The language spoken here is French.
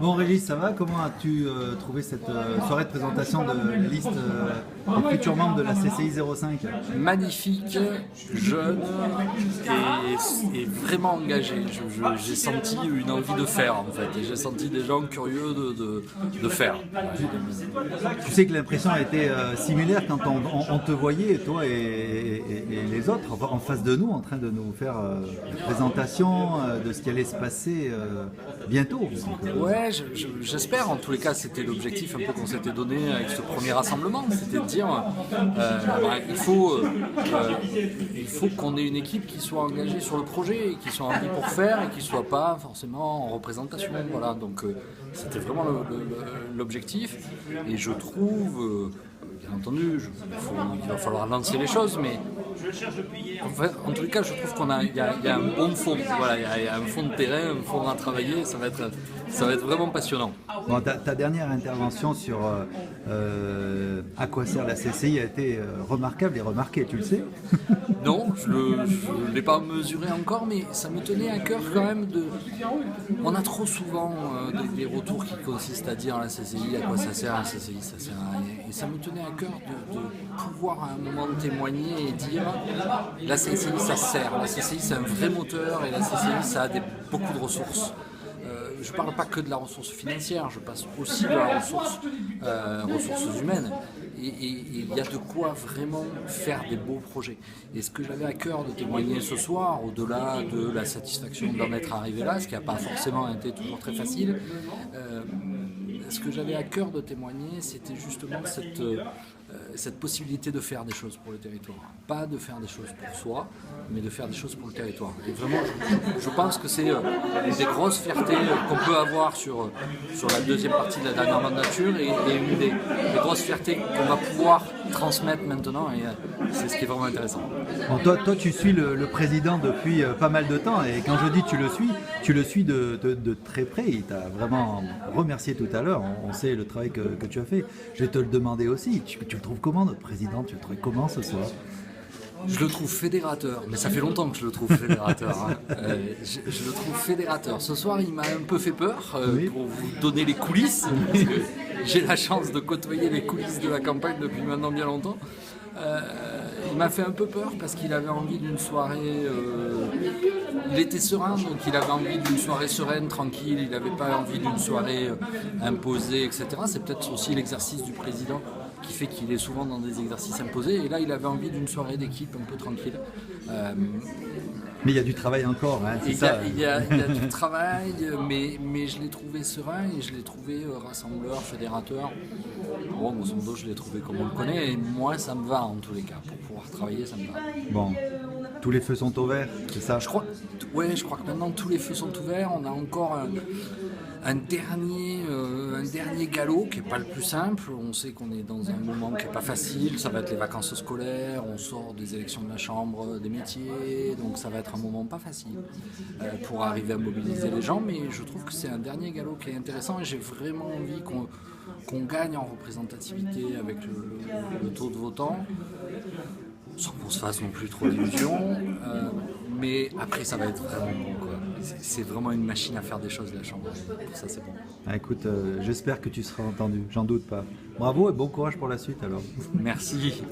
Bon Régis, ça va? Comment as-tu trouvé cette soirée de présentation de liste des futurs membres de la CCI 05? Magnifique, jeune et vraiment engagé. J'ai senti une envie de faire en fait. Et j'ai senti des gens curieux de faire. Tu sais que l'impression a été similaire quand on te voyait, toi et les autres, en face de nous, en train de nous faire une présentation de ce qui allait se passer bientôt. Ouais, j'espère. En tous les cas, c'était l'objectif un peu qu'on s'était donné avec ce premier rassemblement. C'était de dire il faut qu'on ait une équipe qui soit engagée sur le projet, et qui soit envie pour faire et qui ne soit pas forcément en représentation. Voilà, donc c'était vraiment l'objectif. Et je trouve, bien entendu, il va falloir lancer les choses, mais en tous les cas, je trouve qu'il y a un bon fond. Voilà, il y a un fond de terrain, un fond à travailler. Ça va être vraiment passionnant. Bon, ta dernière intervention sur à quoi sert la CCI a été remarquable et remarquée, tu le sais? Non, je ne l'ai pas mesuré encore, mais ça me tenait à cœur quand même de... On a trop souvent des retours qui consistent à dire la CCI, à quoi ça sert, la CCI, ça sert à rien. Et ça me tenait à cœur de pouvoir à un moment témoigner et dire la CCI, ça sert. La CCI, c'est un vrai moteur et la CCI, ça a beaucoup de ressources. Je ne parle pas que de la ressource financière, je passe aussi de la ressources humaines. Et il y a de quoi vraiment faire des beaux projets. Et ce que j'avais à cœur de témoigner ce soir, au-delà de la satisfaction d'en être arrivé là, ce qui n'a pas forcément été toujours très facile, ce que j'avais à cœur de témoigner, c'était justement cette possibilité de faire des choses pour le territoire. Pas de faire des choses pour soi, mais de faire des choses pour le territoire. Et vraiment, je pense que c'est une des grosses fiertés qu'on peut avoir sur la deuxième partie de la dernière mandature et une des grosses fiertés qu'on va pouvoir transmettre maintenant, et c'est ce qui est vraiment intéressant. Bon, toi, tu suis le président depuis pas mal de temps, et quand je dis tu le suis de très près. Il t'a vraiment remercié tout à l'heure. On sait le travail que tu as fait. Je vais te le demander aussi. Tu le trouves comment, notre président? Tu le trouves comment ce soir? Je le trouve fédérateur, mais ça fait longtemps que je le trouve fédérateur. Je le trouve fédérateur. Ce soir, il m'a un peu fait peur Oui. pour vous donner les coulisses, parce que j'ai la chance de côtoyer les coulisses de la campagne depuis maintenant bien longtemps. Il m'a fait un peu peur parce qu'il avait envie d'une soirée... il était serein, donc il avait envie d'une soirée sereine, tranquille, il n'avait pas envie d'une soirée imposée, etc. C'est peut-être aussi l'exercice du président qui fait qu'il est souvent dans des exercices imposés. Et là, il avait envie d'une soirée d'équipe un peu tranquille. Mais il y a du travail encore, hein, c'est ça. Il y a du travail, mais je l'ai trouvé serein et je l'ai trouvé rassembleur, fédérateur. Bon, grosso modo, je l'ai trouvé comme on le connaît, et moi, ça me va en tous les cas. Pour pouvoir travailler, ça me va. Bon, tous les feux sont au vert, c'est ça? Je crois que maintenant, tous les feux sont ouverts. On a encore un dernier galop qui n'est pas le plus simple. On sait qu'on est dans un moment qui n'est pas facile. Ça va être les vacances scolaires, on sort des élections de la Chambre des métiers, donc ça va être un moment pas facile pour arriver à mobiliser les gens. Mais je trouve que c'est un dernier galop qui est intéressant, et j'ai vraiment envie qu'on gagne en représentativité avec le taux de votants, sans qu'on se fasse non plus trop d'illusions. Mais après, ça va être vraiment bon, quoi. C'est vraiment une machine à faire des choses, la Chambre. Pour ça, c'est bon. Ah, écoute, j'espère que tu seras entendu, j'en doute pas. Bravo et bon courage pour la suite alors. Merci.